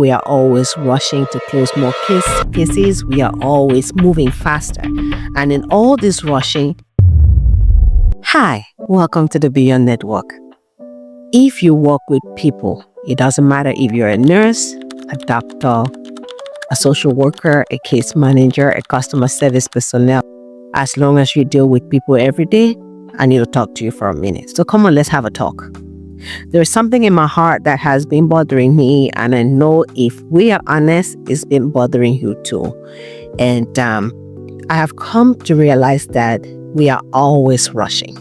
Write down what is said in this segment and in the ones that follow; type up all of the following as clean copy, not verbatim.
We are always rushing to close more cases. We are always moving faster. And in all this rushing, hi, welcome to the Beyond Network. If you work with people, it doesn't matter if you're a nurse, a doctor, a social worker, a case manager, a customer service personnel, as long as you deal with people every day, I need to talk to you for a minute. So come on, let's have a talk. There's something in my heart that has been bothering me, and I know if we are honest, it's been bothering you too. And I have come to realize that we are always rushing.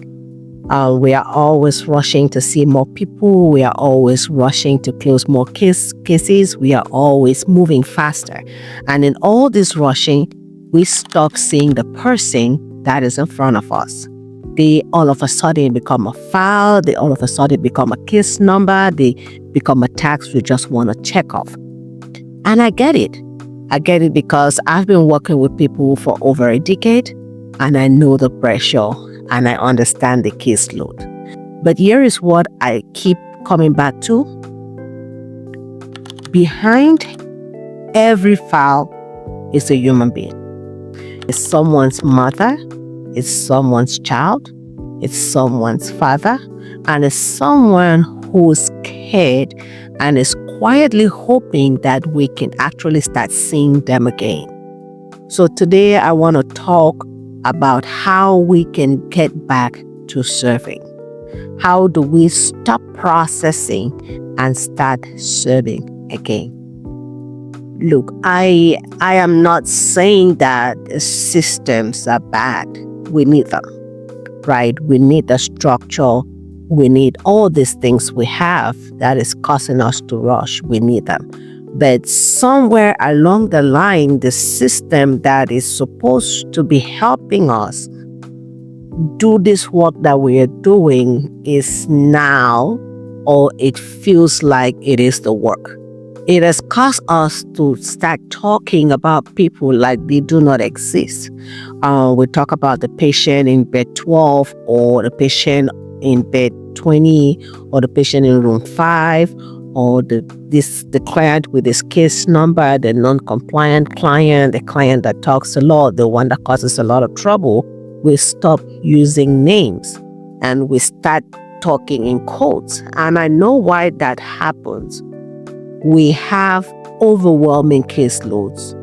We are always rushing to see more people. We are always rushing to close more cases. We are always moving faster. And in all this rushing, we stop seeing the person that is in front of us. They all of a sudden become a file. They all of a sudden become a case number. They become a task we just want to check off. And I get it. I get it because I've been working with people for over a decade, and I know the pressure and I understand the caseload. But here is what I keep coming back to. Behind every file is a human being. It's someone's mother. It's someone's child, it's someone's father, and it's someone who's scared and is quietly hoping that we can actually start seeing them again. So today I want to talk about how we can get back to serving. How do we stop processing and start serving again? Look, I am not saying that systems are bad. We need them, right? We need the structure. We need all these things we have that is causing us to rush. We need them. But somewhere along the line, the system that is supposed to be helping us do this work that we are doing is now, or it feels like it is the work. It has caused us to start talking about people like they do not exist. We talk about the patient in bed 12, or the patient in bed 20, or the patient in room 5, or the client with this case number, the non-compliant client, the client that talks a lot, the one that causes a lot of trouble. We stop using names and we start talking in codes. And I know why that happens. We have overwhelming caseloads.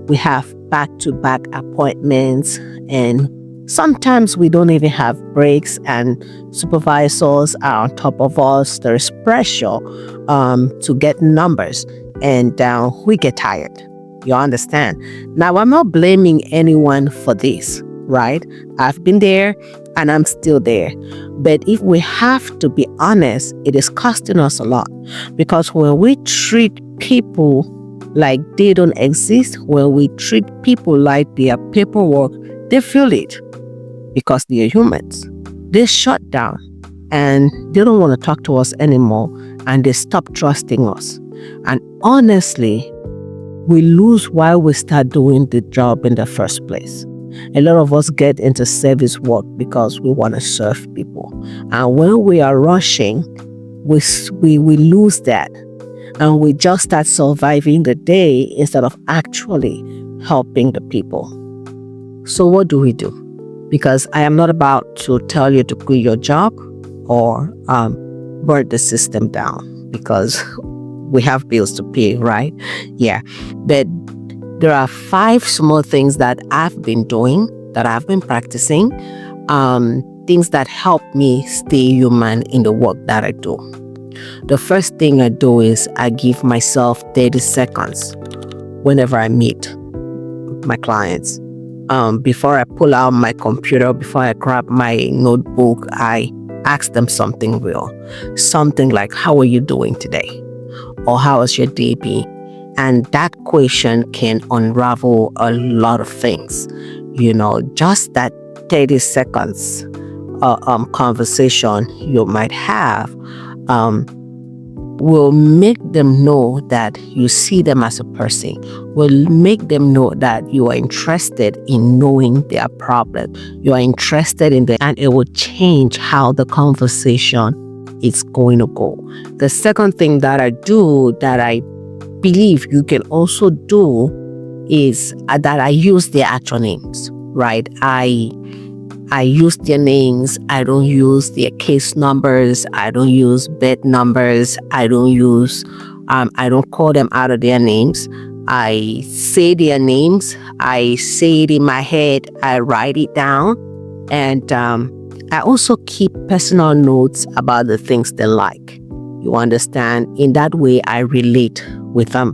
We have back-to-back appointments, and sometimes we don't even have breaks, and supervisors are on top of us. There's pressure to get numbers, and we get tired. You understand? Now, I'm not blaming anyone for this, right? I've been there and I'm still there. But if we have to be honest, it is costing us a lot, because when we treat people like they don't exist, when we treat people like they are paperwork, they feel it because they are humans. They shut down and they don't want to talk to us anymore, and they stop trusting us. And honestly, we lose why we start doing the job in the first place. A lot of us get into service work because we want to serve people. And when we are rushing, we lose that. And we just start surviving the day instead of actually helping the people. So what do we do? Because I am not about to tell you to quit your job or burn the system down, because we have bills to pay, right? Yeah. But there are 5 small things that I've been doing, that I've been practicing, things that help me stay human in the work that I do. The first thing I do is I give myself 30 seconds whenever I meet my clients. Before I pull out my computer, before I grab my notebook, I ask them something real. Something like, how are you doing today? Or how has your day been? And that question can unravel a lot of things. You know, just that 30 seconds conversation you might have will make them know that you see them as a person, will make them know that you are interested in knowing their problem. You are interested in them, and it will change how the conversation is going to go. The second thing that I do, that I believe you can also do is that I use their actual names, right? I use their names. I don't use their case numbers. I don't use bed numbers. I don't call them out of their names. I say their names. I say it in my head. I write it down. And I also keep personal notes about the things they like. You understand? In that way, I relate with them.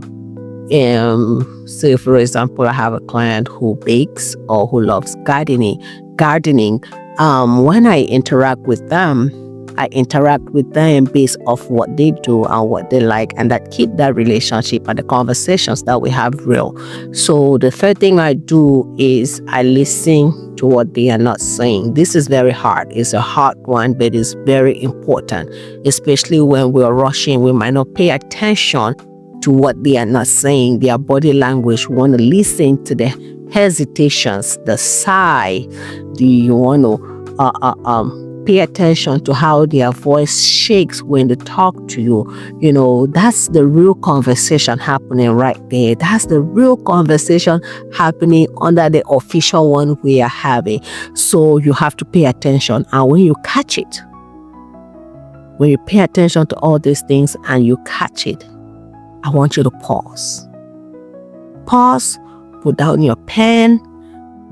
Say, for example, I have a client who bakes or who loves gardening. When I interact with them, I interact with them based off what they do and what they like, and that keep that relationship and the conversations that we have real. So the third thing I do is I listen to what they are not saying. This is very hard. It's a hard one, but it's very important, especially when we're rushing. We might not pay attention to what they are not saying, their body language. We want to listen to the hesitations, the sigh. Do you want to pay attention to how their voice shakes when they talk to you? That's the real conversation happening right there. That's the real conversation happening under the official one we are having. So you have to pay attention. And when you catch it, when you pay attention to all these things and you catch it, I want you to pause. Pause, put down your pen,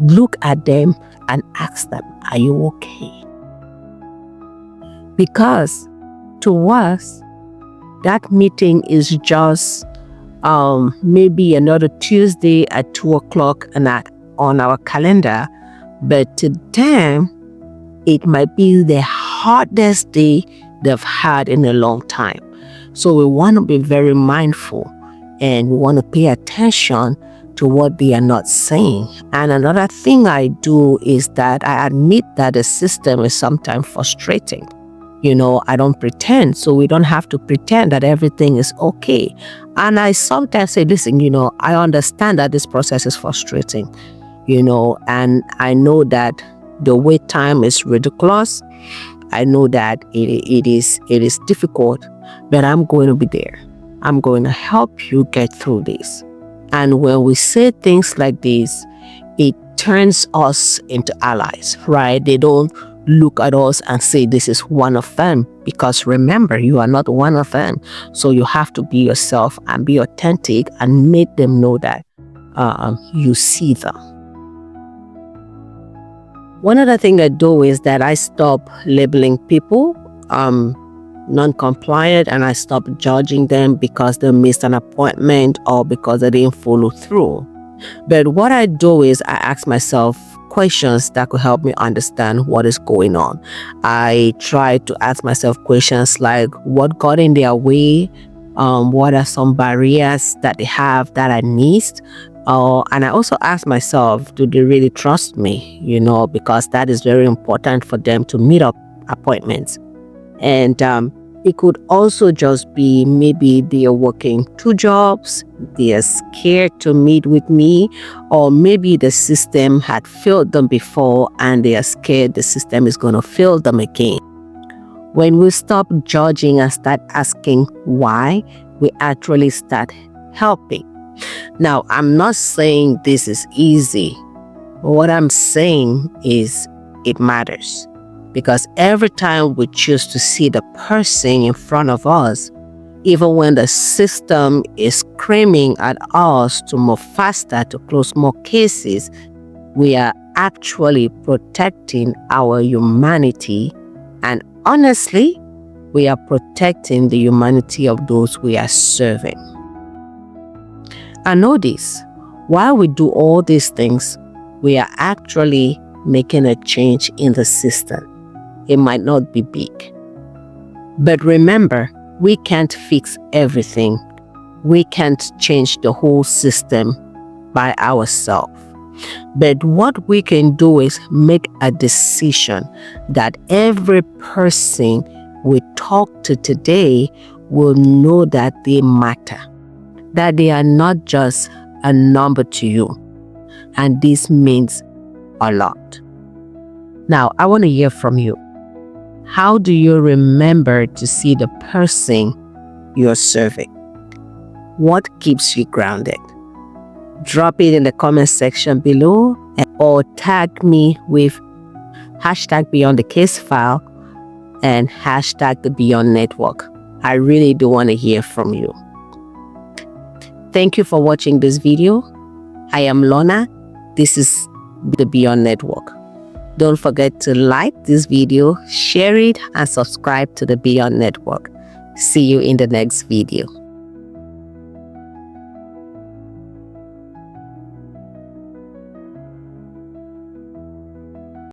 look at them and ask them, are you okay? Because to us, that meeting is just maybe another Tuesday at 2:00 on our calendar. But to them, it might be the hardest day they've had in a long time. So we want to be very mindful and we want to pay attention to what they are not saying. And another thing I do is that I admit that the system is sometimes frustrating. I don't pretend, so we don't have to pretend that everything is okay. And I sometimes say, listen, I understand that this process is frustrating, and I know that the wait time is ridiculous. I know that it is difficult, but I'm going to be there. I'm going to help you get through this. And when we say things like this, it turns us into allies, right? They don't look at us and say this is one of them, because remember, you are not one of them. So you have to be yourself and be authentic and make them know that you see them. One other thing I do is that I stop labeling people non-compliant, and I stop judging them because they missed an appointment or because they didn't follow through. But what I do is I ask myself questions that could help me understand what is going on. I try to ask myself questions like, what got in their way? What are some barriers that they have that I missed? And I also ask myself, do they really trust me? Because that is very important for them to meet up appointments. And it could also just be maybe they are working 2 jobs, they are scared to meet with me, or maybe the system had failed them before and they are scared the system is going to fail them again. When we stop judging and start asking why, we actually start helping. Now, I'm not saying this is easy. What I'm saying is it matters. Because every time we choose to see the person in front of us, even when the system is screaming at us to move faster, to close more cases, we are actually protecting our humanity. And honestly, we are protecting the humanity of those we are serving. And know this, while we do all these things, we are actually making a change in the system. It might not be big. But remember, we can't fix everything. We can't change the whole system by ourselves. But what we can do is make a decision that every person we talk to today will know that they matter, that they are not just a number to you. And this means a lot. Now, I want to hear from you. How do you remember to see the person you're serving? What keeps you grounded? Drop it in the comment section below or tag me with hashtag Beyond the Case File and hashtag the Beyond Network. I really do want to hear from you. Thank you for watching this video. I am Lorna. This is the Beyond Network. Don't forget to like this video, share it, and subscribe to the Beyond Network. See you in the next video.